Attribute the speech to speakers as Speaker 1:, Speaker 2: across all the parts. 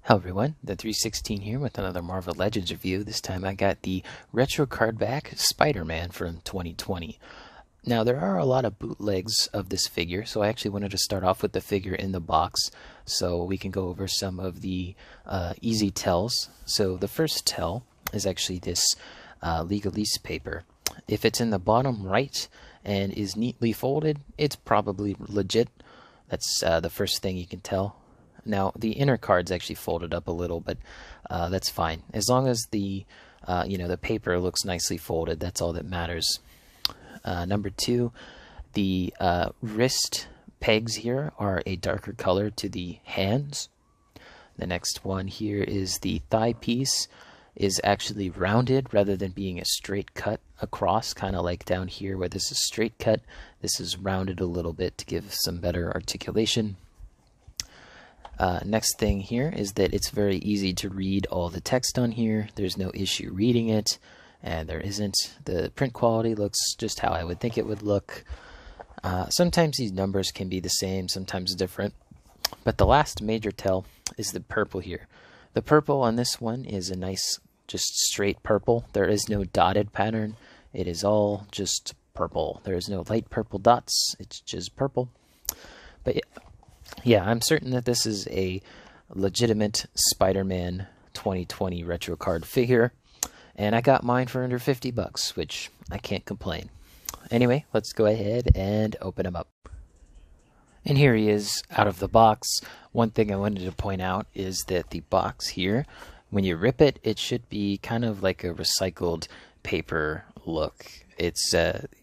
Speaker 1: Hello everyone, the 316 here with another Marvel Legends review. This time I got the Retrocard back Spider-Man from 2020. Now there are a lot of bootlegs of this figure, so I actually wanted to start off with the figure in the box so we can go over some of the easy tells. So the first tell is actually this legalese paper. If it's in the bottom right and is neatly folded, it's probably legit. That's the first thing you can tell. Now the inner card's actually folded up a little, but that's fine as long as the the paper looks nicely folded. That's all that matters. Number two, the wrist pegs here are a darker color to the hands. The next one here is the thigh piece is actually rounded rather than being a straight cut across, kind of like down here where this is straight cut. This is rounded a little bit to give some better articulation. Next thing here is that it's very easy to read all the text on here. There's no issue reading it, and there isn't. The print quality looks just how I would think it would look. Sometimes these numbers can be the same, sometimes different. But the last major tell is the purple here. The purple on this one is a nice, just straight purple. There is no dotted pattern. It is all just purple. There is no light purple dots. It's just purple. But yeah, I'm certain that this is a legitimate Spider-Man 2020 retro card figure, and I got mine for under 50 bucks, which I can't complain. Anyway, let's go ahead and open him up. And here he is out of the box. One thing I wanted to point out is that the box here, when you rip it, it should be kind of like a recycled paper look. It's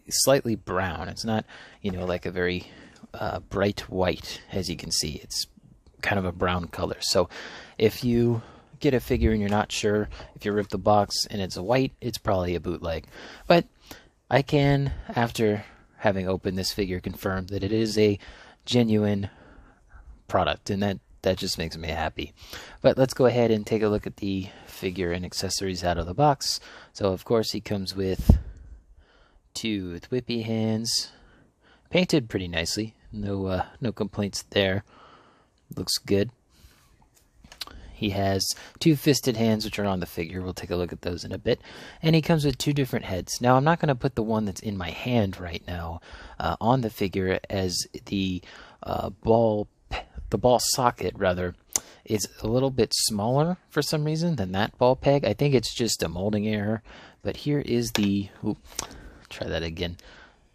Speaker 1: slightly brown. It's not, like a very bright white. As you can see, it's kind of a brown color. So if you get a figure and you're not sure, if you rip the box and it's a white, it's probably a bootleg. But I can, after having opened this figure, confirm that it is a genuine product, and that just makes me happy. But let's go ahead and take a look at the figure and accessories out of the box. So of course he comes with two whippy hands, painted pretty nicely. No complaints there. Looks good. He has two fisted hands, which are on the figure. We'll take a look at those in a bit. And he comes with two different heads. Now, I'm not going to put the one that's in my hand right now on the figure, as the ball socket, rather, is a little bit smaller for some reason than that ball peg. I think it's just a molding error. But here is the... try that again.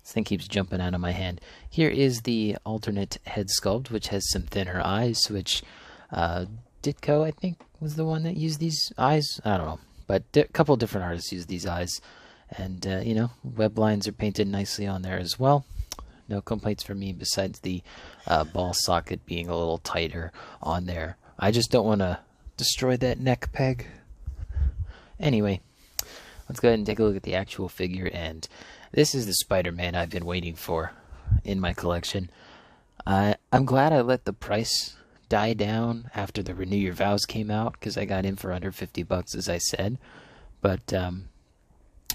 Speaker 1: This thing keeps jumping out of my hand. Here is the alternate head sculpt, which has some thinner eyes, which Ditko, I think, was the one that used these eyes. I don't know, but a couple different artists use these eyes. And, web lines are painted nicely on there as well. No complaints from me besides the ball socket being a little tighter on there. I just don't want to destroy that neck peg. Anyway, let's go ahead and take a look at the actual figure, and this is the Spider-Man I've been waiting for in my collection. I'm glad I let the price die down after the Renew Your Vows came out, because I got in for under 50 bucks, as I said. But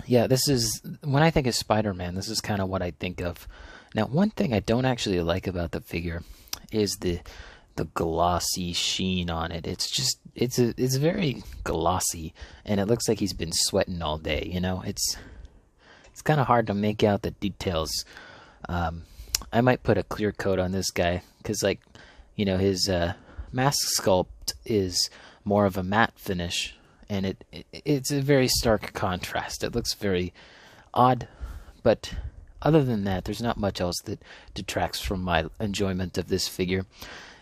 Speaker 1: yeah, this is, when I think of Spider-Man, this is kind of what I think of. Now, one thing I don't actually like about the figure is the glossy sheen on it. It's very glossy, and it looks like he's been sweating all day. It's kind of hard to make out the details. I might put a clear coat on this guy, because his mask sculpt is more of a matte finish, and it's a very stark contrast. It looks very odd, but other than that, there's not much else that detracts from my enjoyment of this figure.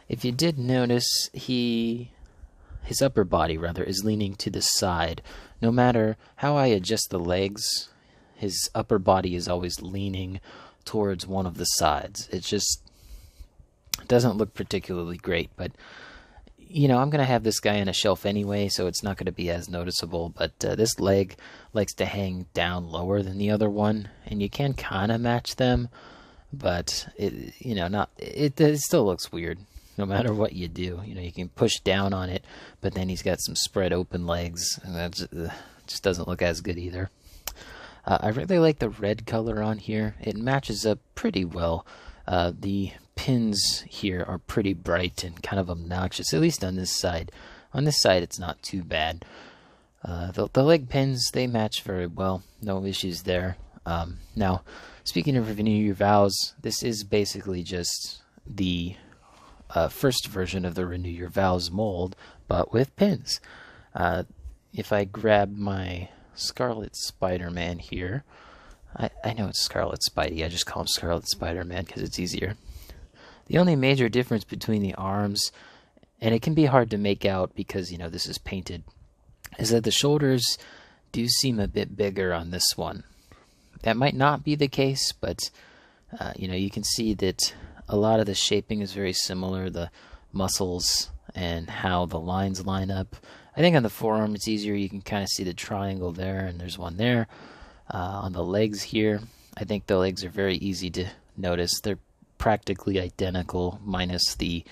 Speaker 1: If you did notice, his upper body, rather, is leaning to the side. No matter how I adjust the legs, his upper body is always leaning towards one of the sides. It just doesn't look particularly great, but I'm going to have this guy on a shelf anyway, so it's not going to be as noticeable. But this leg likes to hang down lower than the other one, and you can kind of match them, but it still looks weird no matter what you do. You can push down on it, but then he's got some spread open legs, and that just doesn't look as good either. I really like the red color on here. It matches up pretty well. The pins here are pretty bright and kind of obnoxious, at least on this side. on this side it's not too bad. The leg pins, they match very well, no issues there. Now, speaking of Renew Your Vows, this is basically just the first version of the Renew Your Vows mold, but with pins. If I grab my Scarlet Spider-Man here, I know it's Scarlet Spidey, I just call him Scarlet Spider-Man because it's easier. The only major difference between the arms, and it can be hard to make out because, you know, this is painted, is that the shoulders do seem a bit bigger on this one. That might not be the case, but, you know, you can see that a lot of the shaping is very similar, the muscles and how the lines line up. I think on the forearm it's easier, you can kind of see the triangle there, and there's one there. On the legs here, I think the legs are very easy to notice. They're practically identical, minus the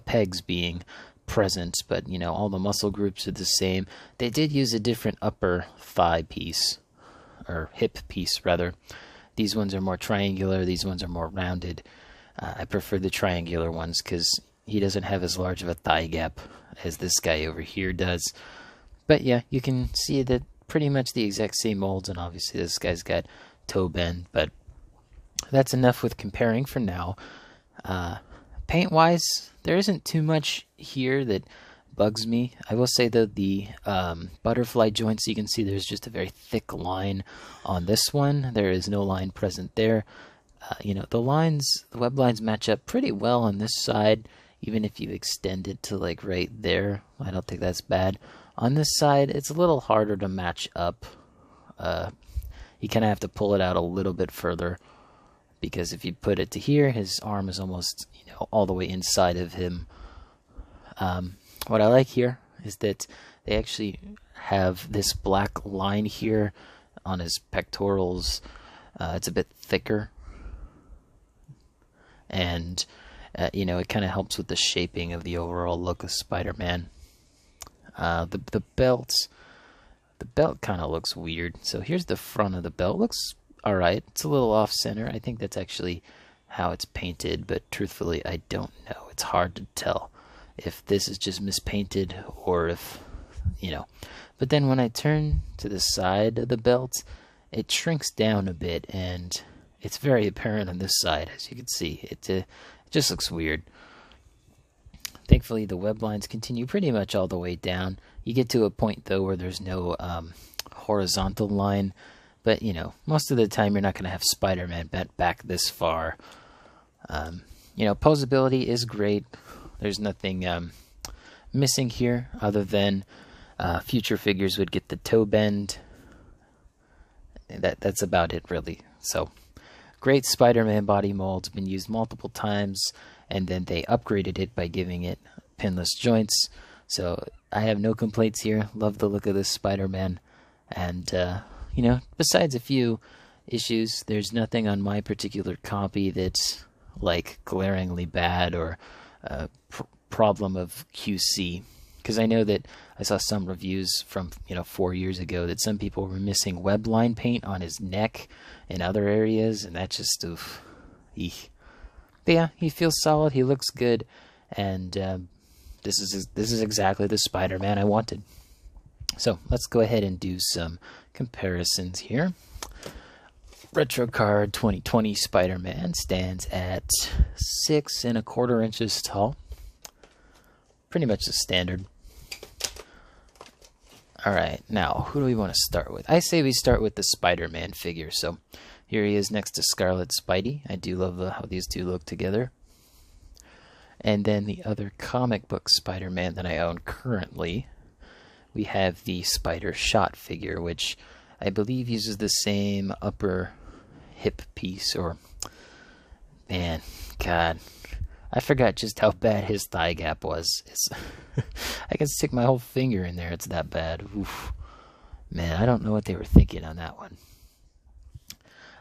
Speaker 1: pegs being present, but you know, all the muscle groups are the same. They did use a different upper thigh piece, or hip piece rather. These ones are more triangular, these ones are more rounded. I prefer the triangular ones because he doesn't have as large of a thigh gap as this guy over here does. But yeah, you can see that pretty much the exact same molds, and obviously this guy's got toe bend, but that's enough with comparing for now. Paint wise, there isn't too much here that bugs me. I will say that the butterfly joints, you can see there's just a very thick line on this one. There is no line present there. You know, the lines, the web lines match up pretty well on this side, even if you extend it to like right there. I don't think that's bad. On this side, it's a little harder to match up. You kind of have to pull it out a little bit further, because if you put it to here, his arm is almost, you know, all the way inside of him. What I like here is that they actually have this black line here on his pectorals. It's a bit thicker, and you know, it kind of helps with the shaping of the overall look of Spider-Man. The belt kind of looks weird. So here's the front of the belt. Looks alright. It's a little off center. I think that's actually how it's painted, but truthfully I don't know. It's hard to tell if this is just mispainted or if, you know. But then when I turn to the side of the belt, it shrinks down a bit, and it's very apparent on this side, as you can see. It just looks weird. Thankfully, the web lines continue pretty much all the way down. You get to a point, though, where there's no horizontal line. But, you know, most of the time you're not going to have Spider-Man bent back this far. You know, posability is great. There's nothing missing here other than future figures would get the toe bend. That's about it, really. So, great Spider-Man body mold. Been used multiple times, and then they upgraded it by giving it pinless joints. So I have no complaints here. Love the look of this Spider-Man. And, you know, besides a few issues, there's nothing on my particular copy that's, like, glaringly bad or a problem of QC. Because I know that I saw some reviews from, you know, 4 years ago that some people were missing web line paint on his neck and other areas, and that just, oof, eek. But yeah, he feels solid, he looks good, and this is exactly the Spider-Man I wanted. So let's go ahead and do some comparisons here. Retrocard 2020 Spider-Man stands at 6 1/4 inches tall. Pretty much the standard. Alright, now, who do we want to start with? I say we start with the Spider-Man figure. So, here he is next to Scarlet Spidey. I do love how these two look together. And then the other comic book Spider-Man that I own currently, we have the Spider-Shot figure, which I believe uses the same upper hip piece, or... Man, God... I forgot just how bad his thigh gap was. I can stick my whole finger in there. It's that bad. Oof. Man, I don't know what they were thinking on that one.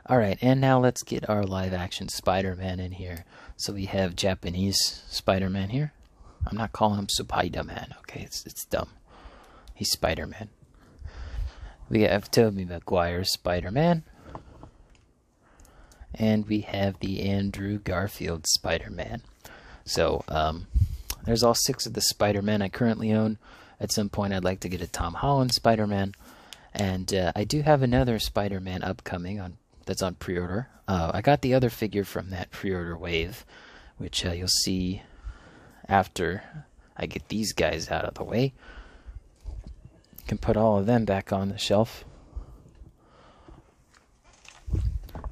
Speaker 1: Alright, and now let's get our live-action Spider-Man in here. So we have Japanese Spider-Man here. I'm not calling him Spider-Man, okay? It's dumb. He's Spider-Man. We have Tobey Maguire Spider-Man. And we have the Andrew Garfield Spider-Man. So, there's all 6 of the Spider-Man I currently own. At some point I'd like to get a Tom Holland Spider-Man. And I do have another Spider-Man upcoming that's on pre-order. I got the other figure from that pre-order wave, which you'll see after I get these guys out of the way. Can put all of them back on the shelf.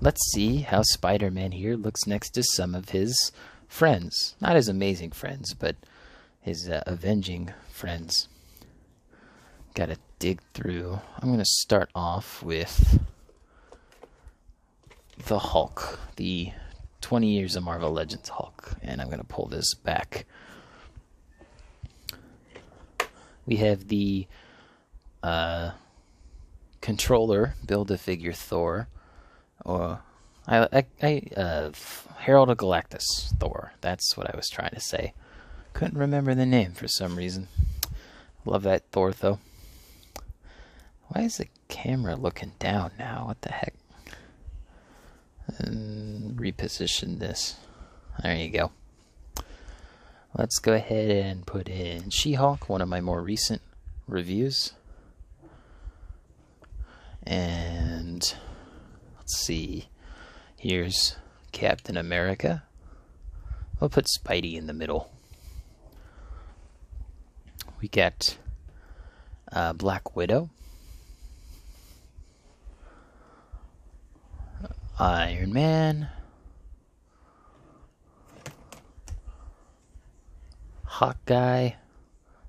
Speaker 1: Let's see how Spider-Man here looks next to some of his friends. Not his amazing friends, but his avenging friends. Gotta dig through. I'm going to start off with the Hulk, the 20 Years of Marvel Legends Hulk, and I'm going to pull this back. We have the controller Build-A-Figure Thor, or Herald of Galactus Thor. That's what I was trying to say. Couldn't remember the name for some reason. Love that Thor though. Why is the camera looking down now? What the heck? And reposition this. There you go. Let's go ahead and put in She-Hulk, one of my more recent reviews. And let's see. Here's Captain America. We'll put Spidey in the middle. We got Black Widow. Iron Man. Hawkeye.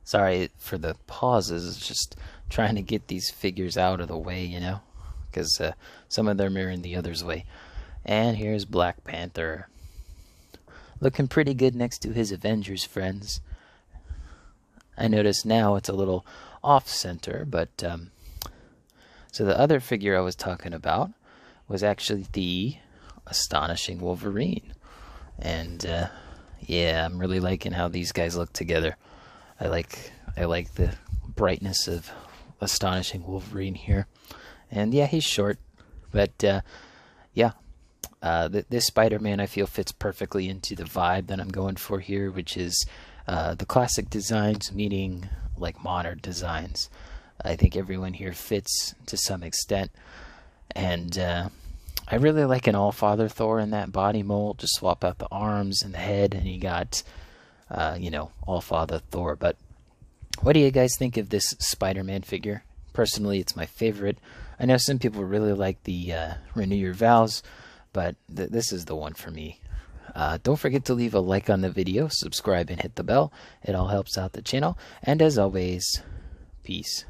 Speaker 1: Sorry for the pauses, it's just trying to get these figures out of the way, you know, because some of them are in the other's way. And here's Black Panther. Looking pretty good next to his Avengers friends. I notice now it's a little off-center, but so the other figure I was talking about was actually the Astonishing Wolverine. And yeah, I'm really liking how these guys look together. I like the brightness of Astonishing Wolverine here. And yeah, he's short, but yeah, this Spider-Man I feel fits perfectly into the vibe that I'm going for here, which is the classic designs meeting like modern designs. I think everyone here fits to some extent, and I really like an All-Father Thor in that body mold. Just swap out the arms and the head, and you got you know, All-Father Thor. But what do you guys think of this Spider-Man figure? Personally, it's my favorite. I know some people really like the Renew Your Vows, but this is the one for me. Don't forget to leave a like on the video, subscribe, and hit the bell. It all helps out the channel. And as always, peace.